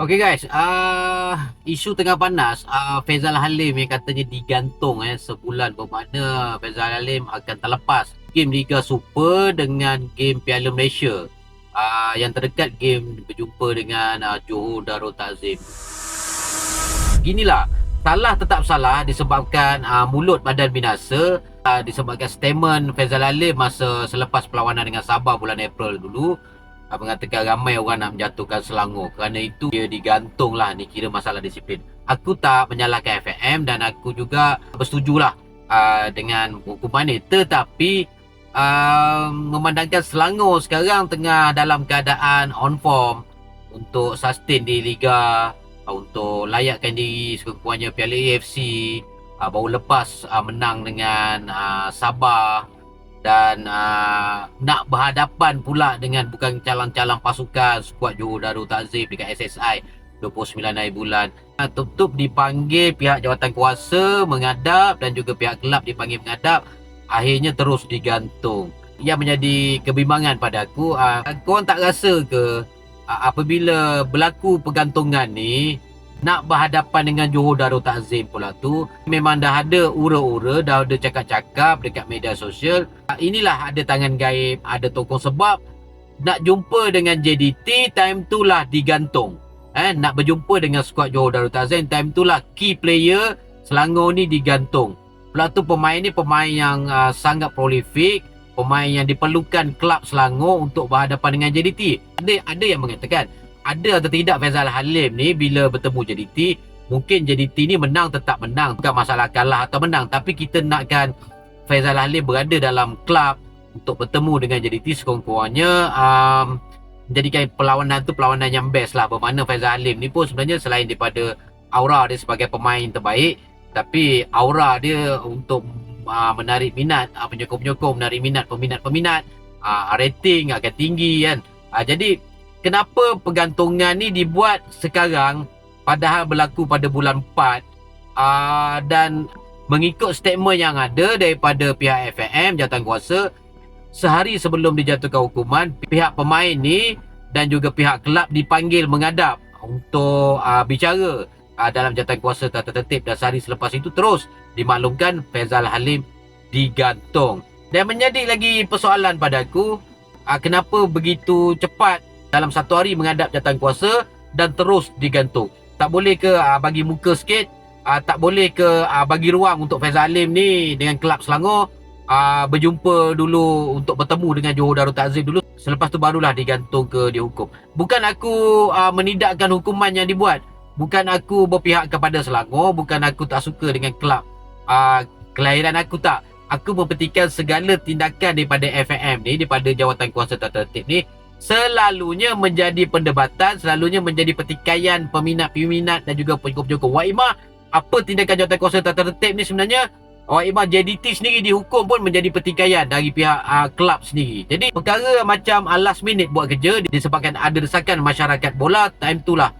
Okay guys, isu tengah panas, Faizal Halim yang katanya digantung sebulan, bermakna Faizal Halim akan terlepas game Liga Super dengan game Piala Malaysia. Yang terdekat game berjumpa dengan Johor Darul Takzim. Ginilah, salah tetap salah disebabkan mulut badan binasa, disebabkan statement Faizal Halim masa selepas perlawanan dengan Sabah bulan April dulu, mengatakan ramai orang nak menjatuhkan Selangor, kerana itu dia digantung lah. Ni kira masalah disiplin. Aku tak menyalahkan FAM dan aku juga bersetujulah dengan hukuman ni, tetapi memandangkan Selangor sekarang tengah dalam keadaan on form untuk sustain di Liga, untuk layakkan diri sekurang-kurangnya Piala AFC, baru lepas menang dengan Sabah, dan nak berhadapan pula dengan bukan calang-calang pasukan skuad Johor Darul Takzim dekat SSI 29 hari bulan. Tutup dipanggil pihak jawatan kuasa menghadap dan juga pihak kelab dipanggil menghadap, akhirnya terus digantung. Yang menjadi kebimbangan pada aku, korang tak rasa ke apabila berlaku pergantungan ni, nak berhadapan dengan Johor Darul Takzim pula tu, memang dah ada ura-ura, dah ada cakap-cakap dekat media sosial, inilah ada tangan gaib, ada tokong sebab nak jumpa dengan JDT, time tu lah digantung. Nak berjumpa dengan skuad Johor Darul Takzim, time tu lah key player Selangor ni digantung. Pula tu pemain ni pemain yang sangat prolific, pemain yang diperlukan kelab Selangor untuk berhadapan dengan JDT. Ada yang mengatakan, ada atau tidak Faizal Halim ni bila bertemu JDT, mungkin JDT ni menang tetap menang, bukan masalah kalah atau menang, tapi kita nakkan Faizal Halim berada dalam kelab untuk bertemu dengan JDT sekurang-kurangnya menjadikan perlawanan tu perlawanan yang best lah. Bermakna Faizal Halim ni pun sebenarnya selain daripada aura dia sebagai pemain terbaik, tapi aura dia untuk menarik minat penyokong-penyokong, menarik minat peminat-peminat, rating akan tinggi kan. Jadi kenapa pergantungan ni dibuat sekarang padahal berlaku pada bulan 4, dan mengikut statement yang ada daripada pihak FAM jawatan kuasa, sehari sebelum dijatuhkan hukuman, pihak pemain ni dan juga pihak kelab dipanggil menghadap untuk bicara dalam jawatan kuasa tata tertib, dan sehari selepas itu terus dimaklumkan Faizal Halim digantung. Dan menjadi lagi persoalan pada aku, kenapa begitu cepat dalam satu hari menghadap jawatan kuasa dan terus digantung? Tak boleh ke bagi muka sikit? Tak boleh ke bagi ruang untuk Faizal Halim ni dengan kelab Selangor berjumpa dulu untuk bertemu dengan Johor Darul Takzim dulu, selepas tu barulah digantung ke dihukum? Bukan aku menidakkan hukuman yang dibuat, bukan aku berpihak kepada Selangor, bukan aku tak suka dengan kelab kelahiran aku, tak. Aku memperhatikan segala tindakan daripada FAM ni, daripada jawatan kuasa tata tertib ni, selalunya menjadi perdebatan, selalunya menjadi pertikaian peminat-peminat dan juga penyokong-penyokong. Wak Imah, apa tindakan jawatan kuasa tata tertib ni sebenarnya? Wak Imah, JDT sendiri dihukum pun menjadi pertikaian dari pihak kelab sendiri. Jadi perkara macam last minute buat kerja disebabkan ada desakan masyarakat bola, time tu lah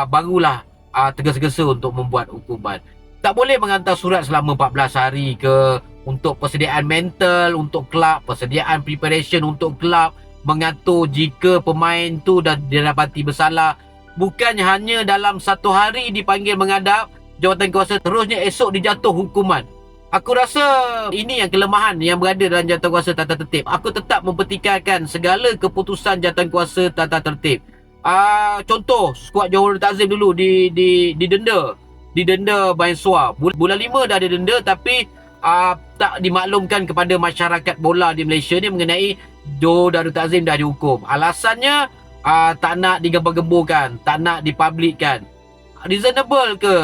barulah tergesa-gesa untuk membuat hukuman. Tak boleh menghantar surat selama 14 hari ke untuk persediaan mental untuk kelab, persediaan preparation untuk kelab, mengatur jika pemain tu dah didapati bersalah. Bukan hanya dalam satu hari dipanggil menghadap jawatan kuasa, terusnya esok dijatuh hukuman. Aku rasa ini yang kelemahan yang berada dalam jawatan kuasa tata tertib. Aku tetap mempertikaikan segala keputusan jawatan kuasa tata tertib. Contoh, skuad Johor Takzim dulu didenda main suar. Bulan 5 dah ada denda, tapi tak dimaklumkan kepada masyarakat bola di Malaysia ni mengenai Johor Darul Takzim dah dihukum. Alasannya tak nak digembar-gemburkan, tak nak dipublikkan. Reasonable ke?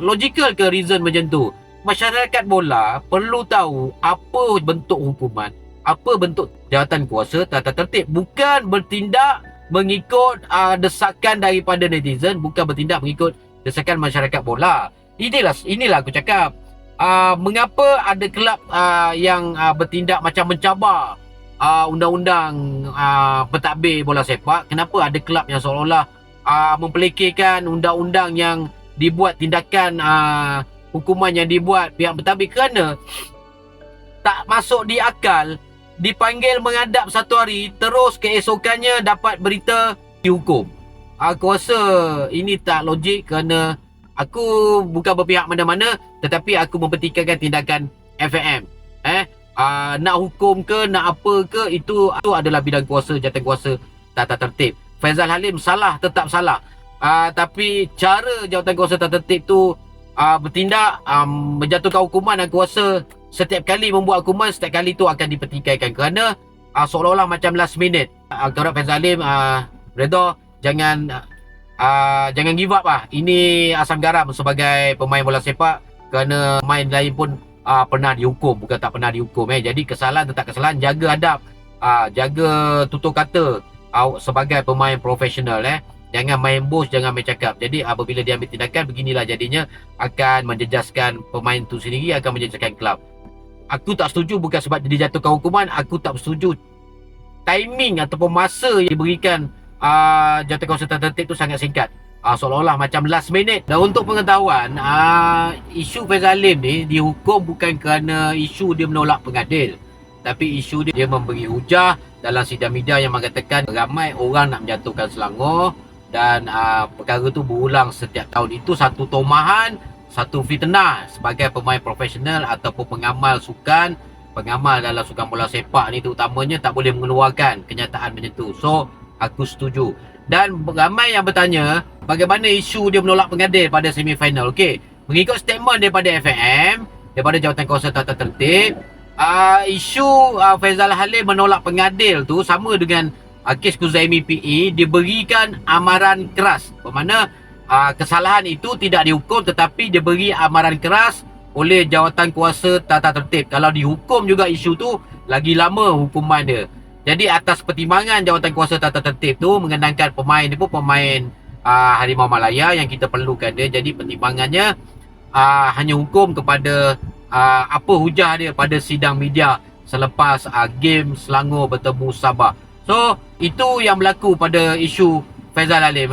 Logical ke reason macam tu? Masyarakat bola perlu tahu apa bentuk hukuman, apa bentuk jawatan kuasa tata tertib. Bukan bertindak mengikut desakan daripada netizen, bukan bertindak mengikut desakan masyarakat bola. Inilah aku cakap. Mengapa ada kelab yang bertindak macam mencabar undang-undang pentadbir bola sepak? Kenapa ada kelab yang seolah-olah mempelekehkan undang-undang yang dibuat, tindakan hukuman yang dibuat pihak pentadbir? Kerana tak masuk di akal, dipanggil menghadap satu hari, terus keesokannya dapat berita dihukum. Aku rasa ini tak logik kerana aku bukan berpihak mana-mana, tetapi aku mempertikaikan tindakan FAM. Nak hukum ke, nak apa ke, itu adalah bidang kuasa, jawatankuasa tata tertib. Faizal Halim salah, tetap salah. Tapi cara jawatankuasa tata tertib tu bertindak, menjatuhkan hukuman, aku rasa setiap kali membuat hukuman, setiap kali tu akan dipertikaikan kerana seolah-olah macam last minute. Aku harap Faizal Halim redha, jangan give up lah. Ini asam garam sebagai pemain bola sepak, kerana pemain lain pun pernah dihukum, bukan tak pernah dihukum. Jadi kesalahan tetap kesalahan, jaga adab, jaga tutur kata sebagai pemain profesional. Jangan main bos, jangan main cakap. Jadi apabila dia ambil tindakan, beginilah jadinya, akan menjejaskan pemain tu sendiri, akan menjejaskan kelab. Aku tak setuju bukan sebab dia dijatuhkan hukuman, aku tak setuju timing ataupun masa yang diberikan jawatankuasa tata tertib tu sangat singkat. Seolah-olah macam last minute. Dan untuk pengetahuan, isu Faizal Halim ni dihukum bukan kerana isu dia menolak pengadil, tapi isu dia memberi hujah dalam sidang media yang mengatakan ramai orang nak menjatuhkan Selangor, dan perkara tu berulang setiap tahun. Itu satu tomahan, satu fitnah sebagai pemain profesional ataupun pengamal sukan, pengamal dalam sukan bola sepak ni terutamanya, tak boleh mengeluarkan kenyataan macam tu. So aku setuju. Dan ramai yang bertanya bagaimana isu dia menolak pengadil pada semifinal. Okey, mengikut statement daripada FAM, daripada jawatankuasa tata tertib, isu Faizal Halim menolak pengadil tu sama dengan kes Kuzaimi PE, diberikan amaran keras. Bermakna kesalahan itu tidak dihukum, tetapi diberi amaran keras oleh jawatankuasa tata tertib. Kalau dihukum juga isu tu, lagi lama hukuman dia. Jadi atas pertimbangan jawatankuasa tata tertib tu, mengenangkan pemain dia pun pemain Harimau Malaya yang kita perlukan dia. Jadi pertimbangannya hanya hukum kepada apa hujah dia pada sidang media selepas game Selangor bertemu Sabah. So itu yang berlaku pada isu Faizal Halim.